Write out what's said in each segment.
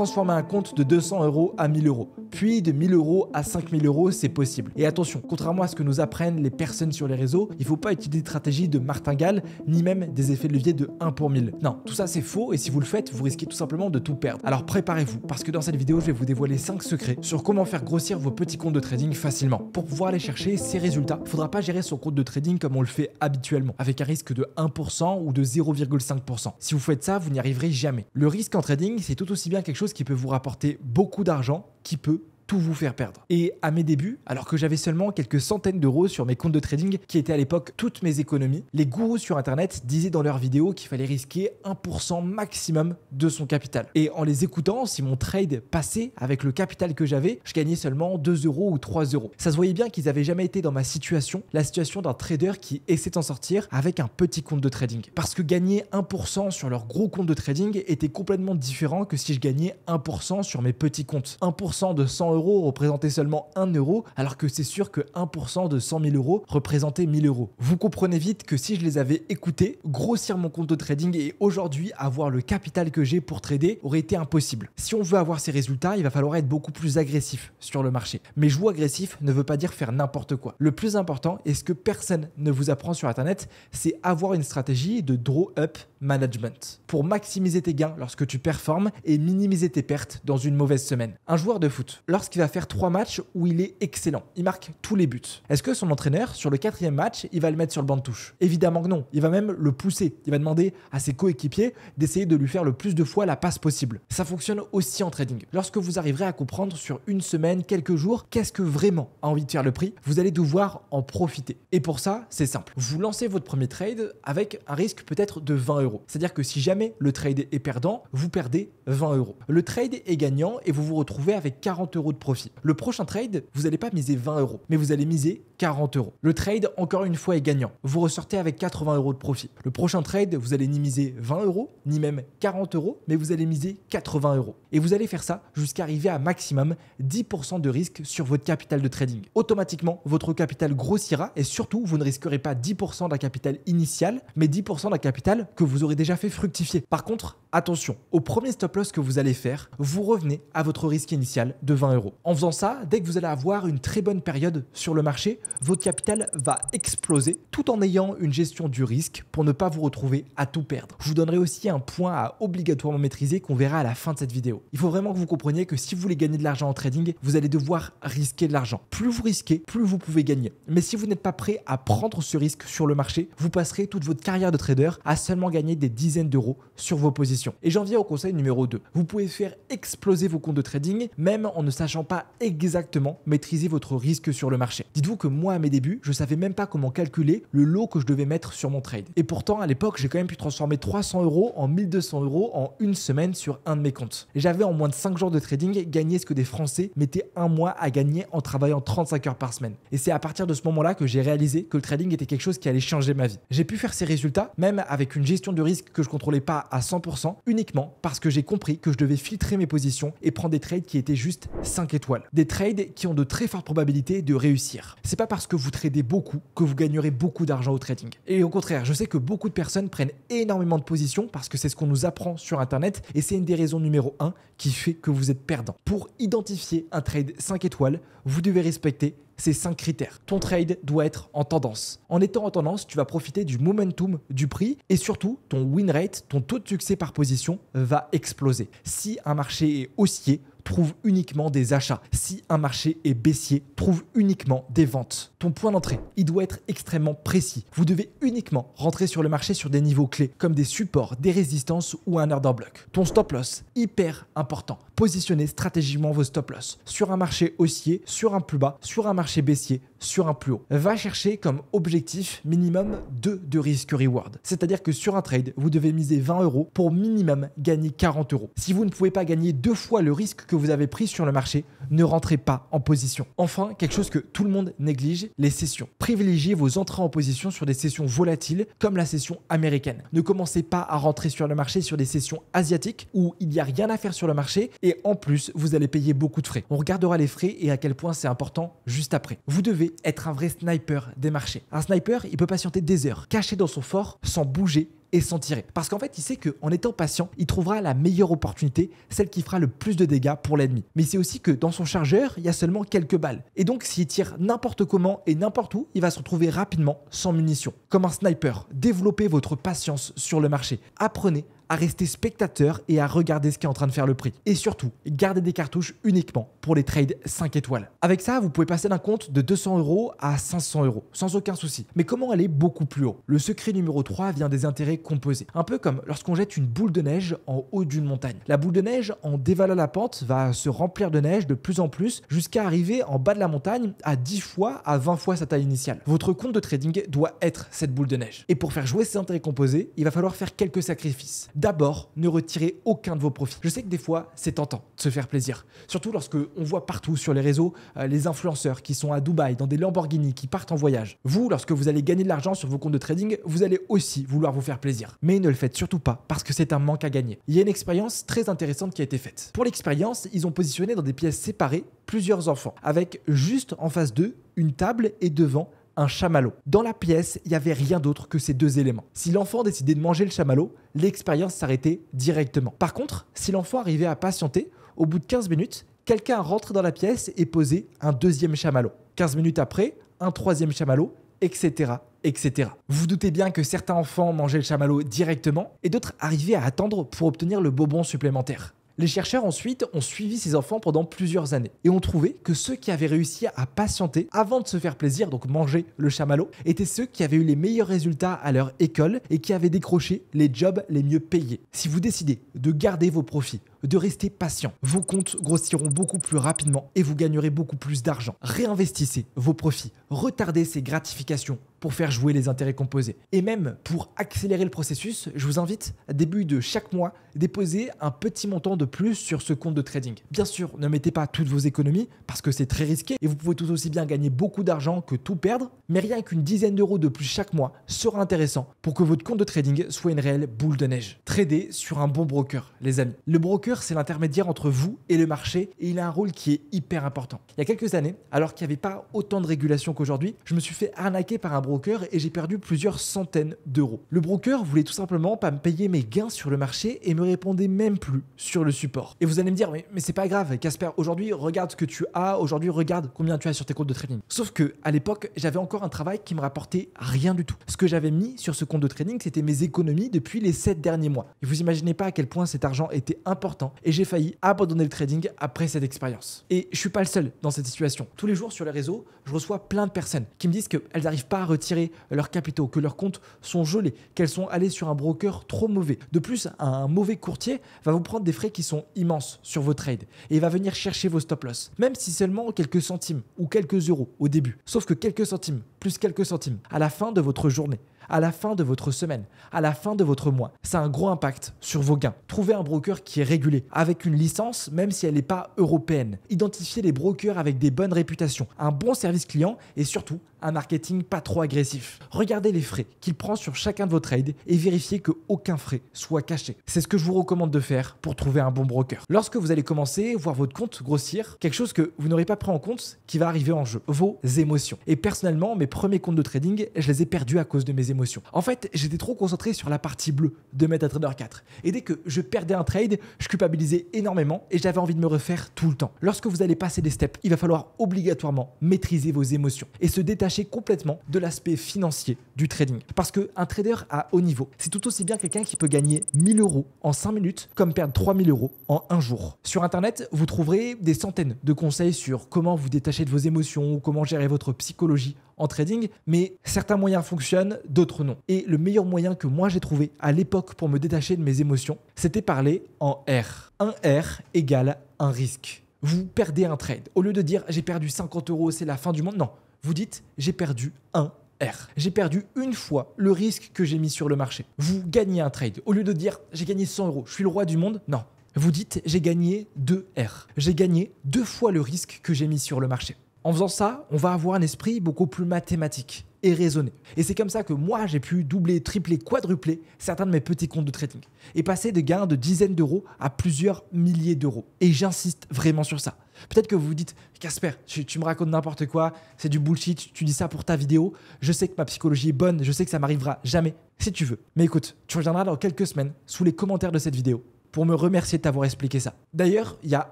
Transformer un compte de 200 € à 1000 €, puis de 1000 € à 5000 €, c'est possible. Et attention, contrairement à ce que nous apprennent les personnes sur les réseaux, il ne faut pas utiliser des stratégies de martingale, ni même des effets de levier de 1 pour 1000. Non, tout ça c'est faux et si vous le faites, vous risquez tout simplement de tout perdre. Alors préparez-vous, parce que dans cette vidéo, je vais vous dévoiler 5 secrets sur comment faire grossir vos petits comptes de trading facilement. Pour pouvoir aller chercher ces résultats, il ne faudra pas gérer son compte de trading comme on le fait habituellement, avec un risque de 1% ou de 0,5%. Si vous faites ça, vous n'y arriverez jamais. Le risque en trading, c'est tout aussi bien quelque chose qui peut vous rapporter beaucoup d'argent, qui peut tout vous faire perdre. Et à mes débuts, alors que j'avais seulement quelques centaines d'euros sur mes comptes de trading, qui étaient à l'époque toutes mes économies, les gourous sur internet disaient dans leurs vidéos qu'il fallait risquer 1% maximum de son capital. Et en les écoutant, si mon trade passait avec le capital que j'avais, je gagnais seulement 2 € ou 3 €. Ça se voyait bien qu'ils n'avaient jamais été dans ma situation, la situation d'un trader qui essaie de s'en sortir avec un petit compte de trading. Parce que gagner 1% sur leur gros compte de trading était complètement différent que si je gagnais 1% sur mes petits comptes. 1% de 100 € représentait seulement 1 €, alors que c'est sûr que 1% de 100 000 € représentait 1000 €. Vous comprenez vite que si je les avais écoutés, grossir mon compte de trading et aujourd'hui avoir le capital que j'ai pour trader aurait été impossible. Si on veut avoir ces résultats, il va falloir être beaucoup plus agressif sur le marché. Mais jouer agressif ne veut pas dire faire n'importe quoi. Le plus important, et ce que personne ne vous apprend sur internet, c'est avoir une stratégie de draw up management pour maximiser tes gains lorsque tu performes et minimiser tes pertes dans une mauvaise semaine. Un joueur de foot, lorsqu'il va faire 3 matchs où il est excellent, il marque tous les buts, est-ce que son entraîneur, sur le 4e match, il va le mettre sur le banc de touche? Évidemment que non, il va même le pousser, il va demander à ses coéquipiers d'essayer de lui faire le plus de fois la passe possible. Ça fonctionne aussi en trading. Lorsque vous arriverez à comprendre sur une semaine, quelques jours, qu'est-ce que vraiment a envie de faire le prix, vous allez devoir en profiter. Et pour ça, c'est simple. Vous lancez votre premier trade avec un risque peut-être de 20 €. C'est-à-dire que si jamais le trade est perdant, vous perdez 20 €. Le trade est gagnant et vous vous retrouvez avec 40 € de profit. Le prochain trade, vous n'allez pas miser 20 €, mais vous allez miser 40 €. Le trade, encore une fois, est gagnant. Vous ressortez avec 80 € de profit. Le prochain trade, vous allez ni miser 20 €, ni même 40 €, mais vous allez miser 80 €. Et vous allez faire ça jusqu'à arriver à maximum 10% de risque sur votre capital de trading. Automatiquement, votre capital grossira et surtout, vous ne risquerez pas 10% d'un capital initial, mais 10% d'un capital que vous aurez déjà fait fructifier. Par contre, attention, au premier stop loss que vous allez faire, vous revenez à votre risque initial de 20 €. En faisant ça, dès que vous allez avoir une très bonne période sur le marché, votre capital va exploser tout en ayant une gestion du risque pour ne pas vous retrouver à tout perdre. Je vous donnerai aussi un point à obligatoirement maîtriser qu'on verra à la fin de cette vidéo. Il faut vraiment que vous compreniez que si vous voulez gagner de l'argent en trading, vous allez devoir risquer de l'argent. Plus vous risquez, plus vous pouvez gagner. Mais si vous n'êtes pas prêt à prendre ce risque sur le marché, vous passerez toute votre carrière de trader à seulement gagner des dizaines d'euros sur vos positions. Et j'en viens au conseil numéro 2. Vous pouvez faire exploser vos comptes de trading même en ne sachant pas exactement maîtriser votre risque sur le marché. Dites-vous que moi à mes débuts, je savais même pas comment calculer le lot que je devais mettre sur mon trade. Et pourtant à l'époque, j'ai quand même pu transformer 300 € en 1200 € en une semaine sur un de mes comptes. Et j'avais en moins de 5 jours de trading gagné ce que des Français mettaient un mois à gagner en travaillant 35 heures par semaine. Et c'est à partir de ce moment-là que j'ai réalisé que le trading était quelque chose qui allait changer ma vie. J'ai pu faire ces résultats même avec une gestion de risque que je contrôlais pas à 100%, uniquement parce que j'ai compris que je devais filtrer mes positions et prendre des trades qui étaient juste 5 étoiles. Des trades qui ont de très fortes probabilités de réussir. C'est pas parce que vous tradez beaucoup que vous gagnerez beaucoup d'argent au trading. Et au contraire, je sais que beaucoup de personnes prennent énormément de positions parce que c'est ce qu'on nous apprend sur internet et c'est une des raisons numéro 1 qui fait que vous êtes perdant. Pour identifier un trade 5 étoiles, vous devez respecter ces 5 critères. Ton trade doit être en tendance. En étant en tendance, tu vas profiter du momentum du prix et surtout, ton win rate, ton taux de succès par position va exploser. Si un marché est haussier, trouve uniquement des achats. Si un marché est baissier, trouve uniquement des ventes. Ton point d'entrée, il doit être extrêmement précis. Vous devez uniquement rentrer sur le marché sur des niveaux clés comme des supports, des résistances ou un order block. Ton stop loss, hyper important. Positionnez stratégiquement vos stop loss sur un marché haussier, sur un plus bas, sur un marché baissier, sur un plus haut. Va chercher comme objectif minimum 2 de risque reward. C'est-à-dire que sur un trade, vous devez miser 20 € pour minimum gagner 40 €. Si vous ne pouvez pas gagner 2 fois le risque que vous avez pris sur le marché, ne rentrez pas en position. Enfin, quelque chose que tout le monde néglige, les sessions. Privilégiez vos entrées en position sur des sessions volatiles comme la session américaine. Ne commencez pas à rentrer sur le marché sur des sessions asiatiques où il n'y a rien à faire sur le marché et en plus, vous allez payer beaucoup de frais. On regardera les frais et à quel point c'est important juste après. Vous devez être un vrai sniper des marchés. Un sniper, il peut patienter des heures, caché dans son fort, sans bouger et s'en tirer. Parce qu'en fait, il sait qu'en étant patient, il trouvera la meilleure opportunité, celle qui fera le plus de dégâts pour l'ennemi. Mais il sait aussi que dans son chargeur, il y a seulement quelques balles. Et donc, s'il tire n'importe comment et n'importe où, il va se retrouver rapidement sans munitions. Comme un sniper, développez votre patience sur le marché. Apprenez à rester spectateur et à regarder ce qui est en train de faire le prix. Et surtout, gardez des cartouches uniquement pour les trades 5 étoiles. Avec ça, vous pouvez passer d'un compte de 200 € à 500 € sans aucun souci. Mais comment aller beaucoup plus haut? Le secret numéro 3 vient des intérêts composés. Un peu comme lorsqu'on jette une boule de neige en haut d'une montagne. La boule de neige, en dévalant la pente, va se remplir de neige de plus en plus jusqu'à arriver en bas de la montagne à 10 fois à 20 fois sa taille initiale. Votre compte de trading doit être cette boule de neige. Et pour faire jouer ces intérêts composés, il va falloir faire quelques sacrifices. D'abord, ne retirez aucun de vos profits. Je sais que des fois, c'est tentant de se faire plaisir. Surtout lorsque on voit partout sur les réseaux les influenceurs qui sont à Dubaï dans des Lamborghini, qui partent en voyage. Vous, lorsque vous allez gagner de l'argent sur vos comptes de trading, vous allez aussi vouloir vous faire plaisir. Mais ne le faites surtout pas parce que c'est un manque à gagner. Il y a une expérience très intéressante qui a été faite. Pour l'expérience, ils ont positionné dans des pièces séparées plusieurs enfants, avec juste en face d'eux une table et devant un chamallow. Dans la pièce, il n'y avait rien d'autre que ces deux éléments. Si l'enfant décidait de manger le chamallow, l'expérience s'arrêtait directement. Par contre, si l'enfant arrivait à patienter, au bout de 15 minutes, quelqu'un rentrait dans la pièce et posait un deuxième chamallow. 15 minutes après, un troisième chamallow, etc. etc. Vous doutez bien que certains enfants mangeaient le chamallow directement et d'autres arrivaient à attendre pour obtenir le bonbon supplémentaire. Les chercheurs ensuite ont suivi ces enfants pendant plusieurs années et ont trouvé que ceux qui avaient réussi à patienter avant de se faire plaisir, donc manger le chamallow, étaient ceux qui avaient eu les meilleurs résultats à leur école et qui avaient décroché les jobs les mieux payés. Si vous décidez de garder vos profits, de rester patient, vos comptes grossiront beaucoup plus rapidement et vous gagnerez beaucoup plus d'argent. Réinvestissez vos profits, retardez ces gratifications pour faire jouer les intérêts composés. Et même pour accélérer le processus, je vous invite à début de chaque mois déposer un petit montant de plus sur ce compte de trading. Bien sûr, ne mettez pas toutes vos économies parce que c'est très risqué et vous pouvez tout aussi bien gagner beaucoup d'argent que tout perdre, mais rien qu'une dizaine d'euros de plus chaque mois sera intéressant pour que votre compte de trading soit une réelle boule de neige. Tradez sur un bon broker, les amis. Le broker, c'est l'intermédiaire entre vous et le marché et il a un rôle qui est hyper important. Il y a quelques années, alors qu'il n'y avait pas autant de régulation qu'aujourd'hui, je me suis fait arnaquer par un broker et j'ai perdu plusieurs centaines d'euros. Le broker voulait tout simplement pas me payer mes gains sur le marché et me répondait même plus sur le support. Et vous allez me dire, mais c'est pas grave, Casper, aujourd'hui regarde ce que tu as, aujourd'hui regarde combien tu as sur tes comptes de trading. Sauf que à l'époque, j'avais encore un travail qui me rapportait rien du tout. Ce que j'avais mis sur ce compte de trading, c'était mes économies depuis les 7 derniers mois. Et vous imaginez pas à quel point cet argent était important et j'ai failli abandonner le trading après cette expérience. Et je suis pas le seul dans cette situation. Tous les jours sur les réseaux, je reçois plein de personnes qui me disent qu'elles n'arrivent pas à retirer leurs capitaux, que leurs comptes sont gelés, qu'elles sont allées sur un broker trop mauvais. De plus, un mauvais courtier va vous prendre des frais qui sont immenses sur vos trades et il va venir chercher vos stop loss, même si seulement quelques centimes ou quelques euros au début. Sauf que quelques centimes plus quelques centimes à la fin de votre journée, à la fin de votre semaine, à la fin de votre mois, ça a un gros impact sur vos gains. Trouvez un broker qui est régulé, avec une licence même si elle n'est pas européenne. Identifiez les brokers avec des bonnes réputations, un bon service client et surtout un marketing pas trop agressif. Regardez les frais qu'il prend sur chacun de vos trades et vérifiez qu'aucun frais soit caché. C'est ce que je vous recommande de faire pour trouver un bon broker. Lorsque vous allez commencer, voir votre compte grossir, quelque chose que vous n'aurez pas pris en compte qui va arriver en jeu, vos émotions. Et personnellement, mes premiers comptes de trading, je les ai perdus à cause de mes émotions. En fait, j'étais trop concentré sur la partie bleue de MetaTrader 4. Et dès que je perdais un trade, je culpabilisais énormément et j'avais envie de me refaire tout le temps. Lorsque vous allez passer des steps, il va falloir obligatoirement maîtriser vos émotions et se détacher complètement de l'aspect financier du trading. Parce qu'un trader à haut niveau, c'est tout aussi bien quelqu'un qui peut gagner 1000 € en 5 minutes comme perdre 3000 € en un jour. Sur Internet, vous trouverez des centaines de conseils sur comment vous détacher de vos émotions ou comment gérer votre psychologie en trading, mais certains moyens fonctionnent, d'autres non. Et le meilleur moyen que moi j'ai trouvé à l'époque pour me détacher de mes émotions, c'était parler en R. Un R égale un risque. Vous perdez un trade. Au lieu de dire j'ai perdu 50 €, c'est la fin du monde, non. Vous dites j'ai perdu un R. J'ai perdu une fois le risque que j'ai mis sur le marché. Vous gagnez un trade. Au lieu de dire j'ai gagné 100 €, je suis le roi du monde, non. Vous dites j'ai gagné 2 R. J'ai gagné 2 fois le risque que j'ai mis sur le marché. En faisant ça, on va avoir un esprit beaucoup plus mathématique. et raisonnée. Et c'est comme ça que moi, j'ai pu doubler, tripler, quadrupler certains de mes petits comptes de trading et passer de gains de dizaines d'euros à plusieurs milliers d'euros. Et j'insiste vraiment sur ça. Peut-être que vous vous dites, Casper, tu me racontes n'importe quoi, c'est du bullshit, tu dis ça pour ta vidéo, je sais que ma psychologie est bonne, je sais que ça m'arrivera jamais, si tu veux. Mais écoute, tu reviendras dans quelques semaines sous les commentaires de cette vidéo pour me remercier de t'avoir expliqué ça. D'ailleurs, il y a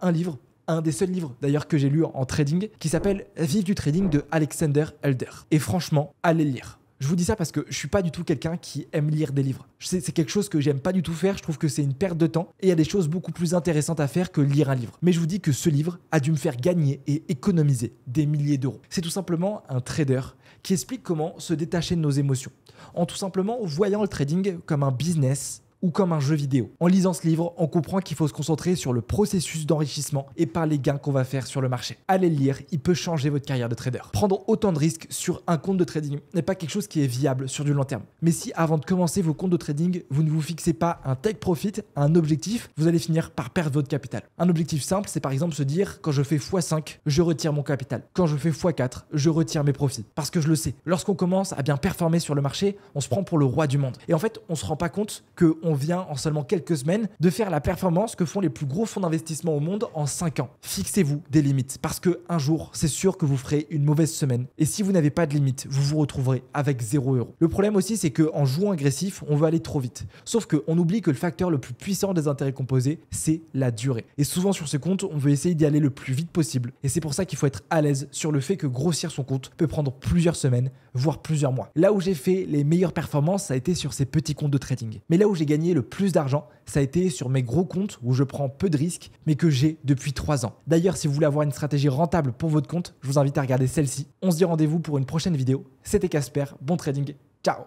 un livre, un des seuls livres d'ailleurs que j'ai lu en trading, qui s'appelle Vive du trading de Alexander Elder. Et franchement, allez le lire. Je vous dis ça parce que je suis pas du tout quelqu'un qui aime lire des livres. C'est quelque chose que j'aime pas du tout faire, je trouve que c'est une perte de temps et il y a des choses beaucoup plus intéressantes à faire que lire un livre. Mais je vous dis que ce livre a dû me faire gagner et économiser des milliers d'euros. C'est tout simplement un trader qui explique comment se détacher de nos émotions, en tout simplement voyant le trading comme un business ou comme un jeu vidéo. En lisant ce livre, on comprend qu'il faut se concentrer sur le processus d'enrichissement et pas les gains qu'on va faire sur le marché. Allez le lire, il peut changer votre carrière de trader. Prendre autant de risques sur un compte de trading n'est pas quelque chose qui est viable sur du long terme. Mais si avant de commencer vos comptes de trading, vous ne vous fixez pas un take profit, un objectif, vous allez finir par perdre votre capital. Un objectif simple, c'est par exemple se dire quand je fais x5, je retire mon capital. Quand je fais x4, je retire mes profits. Parce que je le sais, lorsqu'on commence à bien performer sur le marché, on se prend pour le roi du monde. Et en fait, on se rend pas compte qu'on vient en seulement quelques semaines de faire la performance que font les plus gros fonds d'investissement au monde en 5 ans. Fixez-vous des limites parce que un jour, c'est sûr que vous ferez une mauvaise semaine. Et si vous n'avez pas de limite, vous vous retrouverez avec 0 €. Le problème aussi, c'est qu'en jouant agressif, on veut aller trop vite. Sauf qu'on oublie que le facteur le plus puissant des intérêts composés, c'est la durée. Et souvent sur ce compte, on veut essayer d'y aller le plus vite possible. Et c'est pour ça qu'il faut être à l'aise sur le fait que grossir son compte peut prendre plusieurs semaines, voire plusieurs mois. Là où j'ai fait les meilleures performances, ça a été sur ces petits comptes de trading. Mais là où j'ai gagné le plus d'argent, ça a été sur mes gros comptes où je prends peu de risques, mais que j'ai depuis 3 ans. D'ailleurs, si vous voulez avoir une stratégie rentable pour votre compte, je vous invite à regarder celle-ci. On se dit rendez-vous pour une prochaine vidéo. C'était Casper, bon trading, ciao!